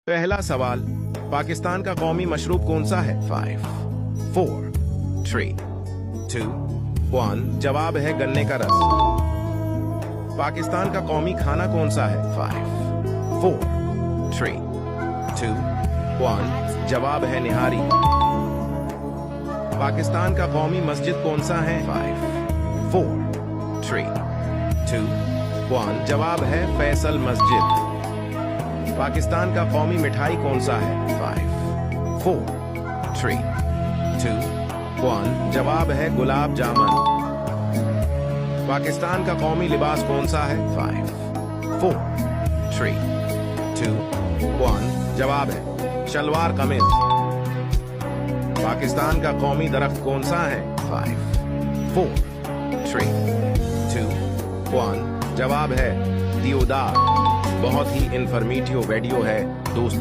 पहला सवाल, पाकिस्तान का कौमी मशरूब कौन सा है? 5 4 3 2 1 जवाब है गन्ने का रस। पाकिस्तान का कौमी खाना कौन सा है? 5 4 3 2 1 जवाब है निहारी। पाकिस्तान का कौमी मस्जिद कौन सा है? 5 4 3 2 1 जवाब है फैसल मस्जिद। पाकिस्तान का कौमी मिठाई कौन सा है? 5 4 3 2 1 जवाब है गुलाब जामुन। पाकिस्तान का कौमी लिबास कौन सा है? 5 4 3 2 1 जवाब है शलवार कमीज। पाकिस्तान का कौमी दरख्त कौन सा है? 5 4 3 2 1 जवाब है दियोदार। बहुत ही इंफॉर्मेटिव वीडियो है दोस्तों।